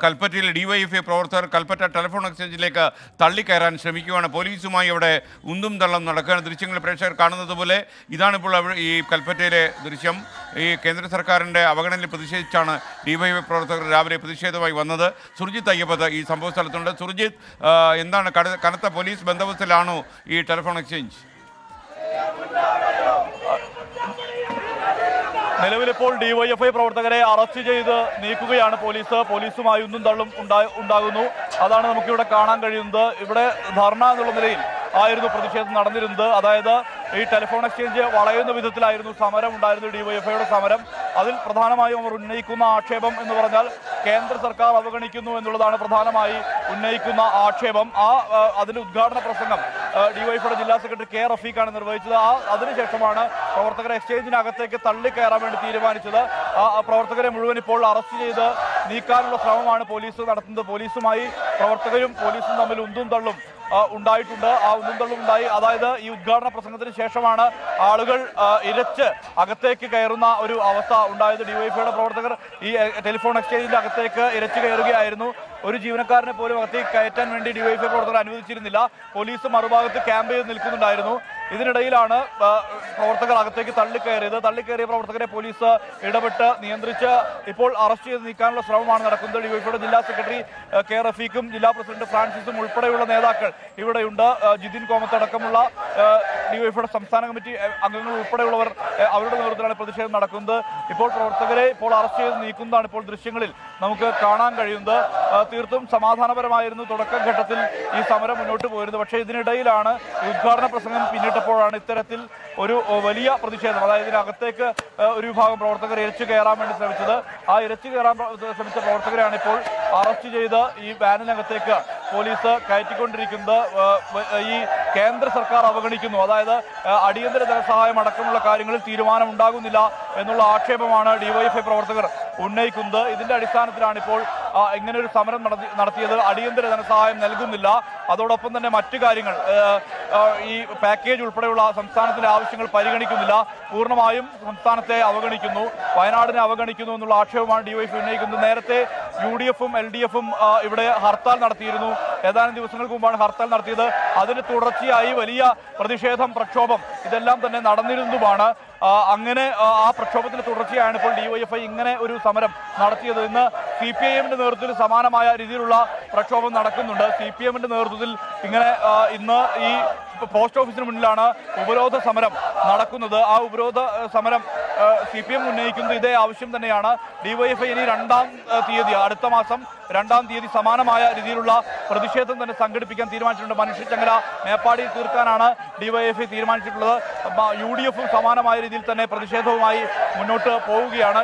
കൽപ്പറ്റയിൽ ഡിവൈഎഫ്ഐ പ്രവർത്തകർ കൽപ്പറ്റ ടെലിഫോൺ എക്സ്ചേഞ്ചിലേക്ക് തള്ളിക്കയറാൻ ശ്രമിക്കുകയാണ്. പോലീസുമായി അവിടെ ഉന്തും തള്ളം നടക്കുകയാണ്. ദൃശ്യങ്ങൾ പ്രേക്ഷകർ കാണുന്നത് പോലെ ഇതാണിപ്പോൾ ഈ കൽപ്പറ്റയിലെ ദൃശ്യം. ഈ കേന്ദ്ര സർക്കാരിൻ്റെ അവഗണനയിൽ പ്രതിഷേധിച്ചാണ് ഡിവൈഎഫ്ഐ പ്രവർത്തകർ രാവിലെ പ്രതിഷേധമായി വന്നത്. സുർജിത്ത് അയ്യപ്പത്ത് ഈ സംഭവ സ്ഥലത്തുണ്ട്. സുർജിത്ത്, എന്താണ് കനത്ത പോലീസ് ബന്ദോബസ്തിലാണോ ഈ ടെലിഫോൺ എക്സ്ചേഞ്ച്? നിലവിലിപ്പോൾ ഡിവൈഎഫ്ഐ പ്രവർത്തകരെ അറസ്റ്റ് ചെയ്ത് നീക്കുകയാണ് പോലീസുമായി ഉന്തും തള്ളും ഉണ്ടാകുന്നു. അതാണ് നമുക്കിവിടെ കാണാൻ കഴിയുന്നത്. ഇവിടെ ധർണ എന്നുള്ള നിലയിൽ ആയിരുന്നു പ്രതിഷേധം നടന്നിരുന്നത്. അതായത് ഈ ടെലിഫോൺ എക്സ്ചേഞ്ച് വളയുന്ന വിധത്തിലായിരുന്നു സമരം ഉണ്ടായിരുന്നത്, ഡിവൈഎഫ്ഐയുടെ സമരം. അതിൽ പ്രധാനമായും അവർ ഉന്നയിക്കുന്ന ആക്ഷേപം എന്ന് പറഞ്ഞാൽ കേന്ദ്ര സർക്കാർ അവഗണിക്കുന്നു എന്നുള്ളതാണ് പ്രധാനമായി ഉന്നയിക്കുന്ന ആക്ഷേപം. അതിന്റെ ഉദ്ഘാടന പ്രസംഗം ഡിവൈഎഫ്ഐയുടെ ജില്ലാ സെക്രട്ടറി കെ റഫീഖാണ് നിർവഹിച്ചത്. അതിനുശേഷമാണ് പ്രവർത്തകരെ എക്സ്ചേഞ്ചിനകത്തേക്ക് തള്ളിക്കയറാൻ വേണ്ടി തീരുമാനിച്ചത്. പ്രവർത്തകരെ മുഴുവൻ ഇപ്പോൾ അറസ്റ്റ് ചെയ്ത് നീക്കാനുള്ള ശ്രമമാണ് പോലീസ് നടത്തുന്നത്. പോലീസുമായി പ്രവർത്തകരും പോലീസും തമ്മിൽ ഉന്തും തള്ളും ഉണ്ടായിട്ടുണ്ട്. ആ ഉന്തും തള്ളും ഉണ്ടായി. അതായത് ഈ ഉദ്ഘാടന പ്രസംഗത്തിന് ശേഷമാണ് ആളുകൾ ഇരച്ച് അകത്തേക്ക് കയറുന്ന ഒരു അവസ്ഥ ഉണ്ടായത്. ഡിവൈഎഫ്ഐയുടെ പ്രവർത്തകർ ഈ ടെലിഫോൺ എക്സ്ചേഞ്ചിന്റെ അകത്തേക്ക് ഇരച്ചു കയറുകയായിരുന്നു. ഒരു ജീവനക്കാരനെ പോലും അകത്തേക്ക് കയറ്റാൻ വേണ്ടി ഡിവൈഎഫ്ഐ പ്രവർത്തകർ അനുവദിച്ചിരുന്നില്ല. പോലീസ് മറുഭാഗത്ത് ക്യാമ്പ് ചെയ്ത് നിൽക്കുന്നുണ്ടായിരുന്നു. ഇതിനിടയിലാണ് പ്രവർത്തകർ അകത്തേക്ക് തള്ളിക്കയറിയ പ്രവർത്തകരെ പോലീസ് ഇടപെട്ട് നിയന്ത്രിച്ച് ഇപ്പോൾ അറസ്റ്റ് ചെയ്ത് നീക്കാനുള്ള ശ്രമമാണ് നടക്കുന്നത്. ഡിവൈഎഫ്ഐയുടെ ജില്ലാ സെക്രട്ടറി കെ റഫീഖും ജില്ലാ പ്രസിഡന്റ് ഫ്രാൻസിസും ഉൾപ്പെടെയുള്ള നേതാക്കൾ ഇവിടെയുണ്ട്. ജിതിൻ കോമത്ത് അടക്കമുള്ള ഡിവൈഎഫ്ഐയുടെ സംസ്ഥാന കമ്മിറ്റി അംഗങ്ങൾ ഉൾപ്പെടെയുള്ളവർ അവരുടെ നേതൃത്വത്തിലാണ് പ്രതിഷേധം നടക്കുന്നത്. ഇപ്പോൾ പ്രവർത്തകരെ അറസ്റ്റ് ചെയ്ത് നീക്കുന്നതാണ് ഇപ്പോൾ ദൃശ്യങ്ങളിൽ നമുക്ക് കാണാൻ കഴിയുന്നത്. തീർത്തും സമാധാനപരമായിരുന്നു തുടക്കം ഘട്ടത്തിൽ ഈ സമരം മുന്നോട്ട് പോയിരുന്നത്. പക്ഷേ ഇതിനിടയിലാണ് ഉദ്ഘാടന പ്രസംഗം പിന്നിട്ടപ്പോഴാണ് ഇത്തരത്തിൽ ഒരു വലിയ പ്രതിഷേധം, അതായത് ഇതിനകത്തേക്ക് ഒരു വിഭാഗം പ്രവർത്തകർ ഇരച്ചു കയറാൻ വേണ്ടി ശ്രമിച്ചത്. ആ ഇരച്ചു കയറാൻ ശ്രമിച്ച പ്രവർത്തകരെയാണ് ഇപ്പോൾ അറസ്റ്റ് ചെയ്ത് ഈ വാനിനകത്തേക്ക് പോലീസ് കയറ്റിക്കൊണ്ടിരിക്കുന്നത്. ഈ കേന്ദ്ര സർക്കാർ അവഗണിക്കുന്നു, അതായത് അടിയന്തര ധനസഹായം അടക്കമുള്ള കാര്യങ്ങളിൽ തീരുമാനം ഉണ്ടാകുന്നില്ല എന്നുള്ള ആക്ഷേപമാണ് ഡിവൈഎഫ്ഐ പ്രവർത്തകർ ഉന്നയിക്കുന്നത്. ഇതിന്റെ അടിസ്ഥാനത്തിലാണ് ഇപ്പോൾ ഇങ്ങനെ ഒരു സമരം നടത്തിയത്. അടിയന്തര ധനസഹായം നൽകുന്നില്ല, അതോടൊപ്പം തന്നെ മറ്റു കാര്യങ്ങൾ ഈ പാക്കേജ് ഉൾപ്പെടെയുള്ള സംസ്ഥാനത്തിന്റെ ആവശ്യങ്ങൾ പരിഗണിക്കുന്നില്ല, പൂർണ്ണമായും സംസ്ഥാനത്തെ അവഗണിക്കുന്നു, വയനാടിനെ അവഗണിക്കുന്നു എന്നുള്ള ആക്ഷേപമാണ് ഡിവൈഎഫ്ഐ ഉന്നയിക്കുന്നത്. നേരത്തെ UDF-ഉം LDF-ഉം ഇവിടെ ഹർത്താൽ നടത്തിയിരുന്നു. ഏതാനും ദിവസങ്ങൾക്ക് മുമ്പാണ് ഹർത്താൽ നടത്തിയത്. അതിന് തുടർച്ചയായി വലിയ പ്രതിഷേധം, പ്രക്ഷോഭം ഇതെല്ലാം തന്നെ നടന്നിരുന്നതുമാണ്. അങ്ങനെ ആ പ്രക്ഷോഭത്തിന് തുടർച്ചയായാണ് ഇപ്പോൾ ഡിവൈഎഫ്ഐ ഇങ്ങനെ ഒരു സമരം നടത്തിയത്. ഇന്ന് CPIM-ന്റെ നേതൃത്വത്തിൽ സമാനമായ രീതിയിലുള്ള പ്രക്ഷോഭം നടക്കുന്നുണ്ട്. CPM-ന്റെ നേതൃത്വത്തിൽ ഇങ്ങനെ ഇന്ന് ഈ പോസ്റ്റ് ഓഫീസിന് മുന്നിലാണ് ഉപരോധ സമരം നടക്കുന്നത്. ആ ഉപരോധ സമരം CPM ഉന്നയിക്കുന്നത് ഇതേ ആവശ്യം തന്നെയാണ്. ഡിവൈഎഫ്ഐ ഇനി 2-ാം തീയതി, അടുത്ത മാസം 2-ാം തീയതി സമാനമായ രീതിയിലുള്ള പ്രതിഷേധം തന്നെ സംഘടിപ്പിക്കാൻ തീരുമാനിച്ചിട്ടുണ്ട്. മനുഷ്യച്ചങ്ങല മേപ്പാടിയിൽ തീർക്കാനാണ് ഡിവൈഎഫ്ഐ തീരുമാനിച്ചിട്ടുള്ളത്. UDF-ഉം സമാനമായ രീതിയിൽ തന്നെ പ്രതിഷേധവുമായി മുന്നോട്ട് പോവുകയാണ്.